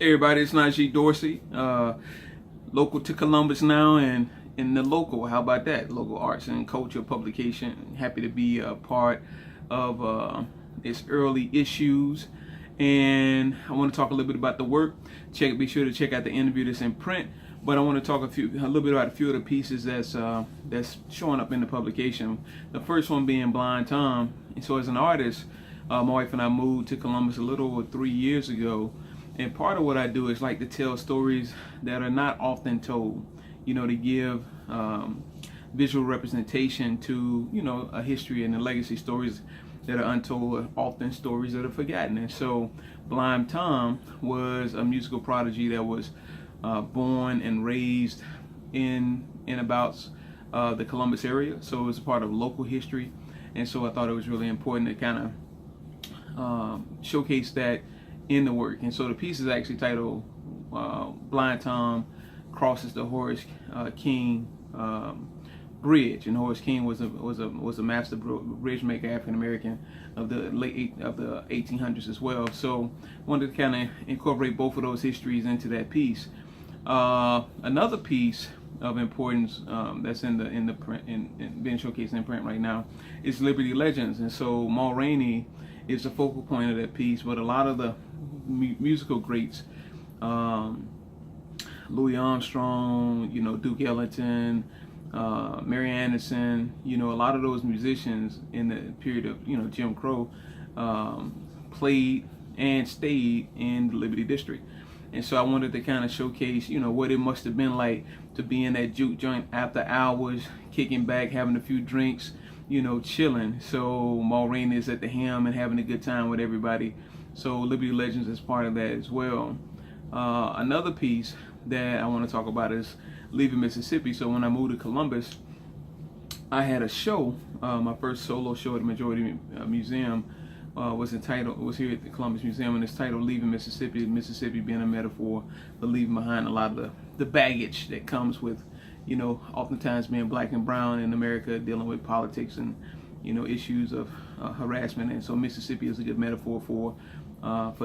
Hey everybody, it's Najee Dorsey, local to Columbus now, and in the local, how about that? Local arts and culture publication. Happy to be a part of its early issues, and I want to talk a little bit about the work. Be sure to check out the interview that's in print. But I want to talk a little bit about a few of the pieces that's showing up in the publication. The first one being Blind Tom. And so as an artist, my wife and I moved to Columbus a little over 3 years ago. And part of what I do is like to tell stories that are not often told, to give visual representation to, a history and the legacy stories that are untold, are often stories that are forgotten. And so Blind Tom was a musical prodigy that was born and raised in about the Columbus area. So it was a part of local history. And so I thought it was really important to kind of showcase that in the work. And so the piece is actually titled Blind Tom Crosses the Horace King Bridge. And Horace King was a master bridge maker, African American, of the 1800s as well. So wanted to kind of incorporate both of those histories into that piece. Another piece of importance that's in the print and being showcased in print right now is Liberty Legends. And so Ma Rainey is the focal point of that piece, but a lot of the musical greats, Louis Armstrong, Duke Ellington, Mary Anderson, a lot of those musicians in the period of Jim Crow played and stayed in the Liberty District. And so I wanted to kind of showcase, what it must have been like to be in that juke joint after hours, kicking back, having a few drinks, chilling. So Ma Rainey is at the helm and having a good time with everybody. So Liberty Legends is part of that as well. Another piece that I want to talk about is Leaving Mississippi. So when I moved to Columbus, I had a show, my first solo show at the Majority Museum. Was here at the Columbus Museum, and it's titled Leaving Mississippi. Mississippi being a metaphor for leaving behind a lot of the baggage that comes with, oftentimes being black and brown in America, dealing with politics and, issues of harassment. And so Mississippi is a good metaphor for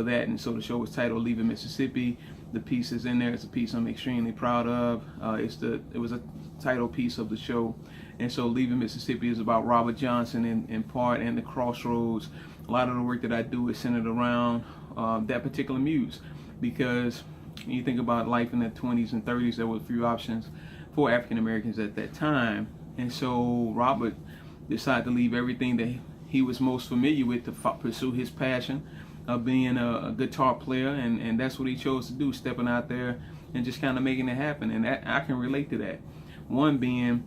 that. And so the show was titled Leaving Mississippi. The piece is in there. It's a piece I'm extremely proud of. It was a title piece of the show. And so Leaving Mississippi is about Robert Johnson in part, and the crossroads. A lot of the work that I do is centered around that particular muse, because when you think about life in the 20s and 30s, there were few options for African Americans at that time. And so Robert decided to leave everything that he was most familiar with to pursue his passion of being a guitar player, and that's what he chose to do, stepping out there and just kind of making it happen. And I can relate to that. One being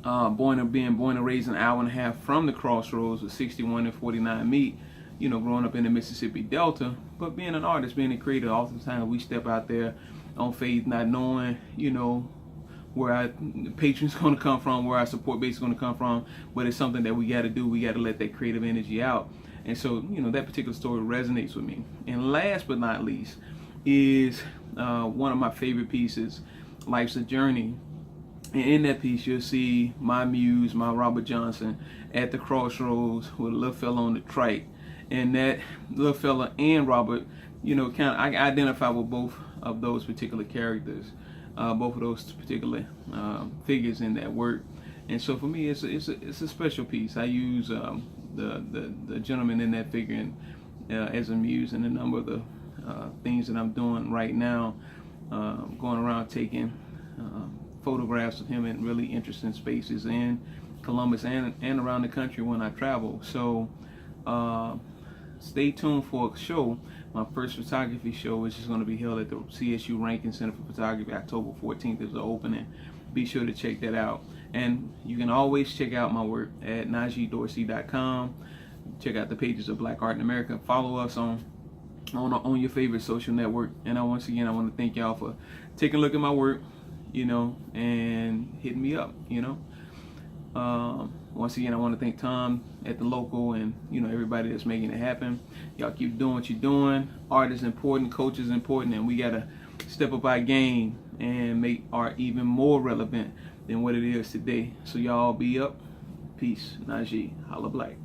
born and raised an hour and a half from the crossroads with 61 and 49 meet, growing up in the Mississippi Delta. But being an artist, being a creator, oftentimes we step out there on faith, not knowing, where our patrons going to come from, where our support base is going to come from. But it's something that we got to do. We got to let that creative energy out. And so, that particular story resonates with me. And last but not least is one of my favorite pieces, Life's a Journey. And in that piece, you'll see my muse, my Robert Johnson, at the crossroads with a little fella on the trike. And that little fella and Robert, I identify with both of those particular characters, both of those particular figures in that work. And so for me, it's a special piece. I use the gentleman in that figure as a muse, and a number of the things that I'm doing right now, going around taking photographs of him in really interesting spaces in Columbus and around the country when I travel. So stay tuned for a show, my first photography show, which is going to be held at the CSU Rankin Center for Photography. October 14th is the opening. Be sure to check that out. And you can always check out my work at najeedorsey.com. Check out the pages of Black Art in America. Follow us on your favorite social network. And once again, I want to thank y'all for taking a look at my work, and hitting me up, Once again, I want to thank Tom at the local, and everybody that's making it happen. Y'all keep doing what you're doing. Art is important, culture is important, and we gotta step up our game and make art even more relevant than what it is today. So y'all be up. Peace. Najee. Holla Black.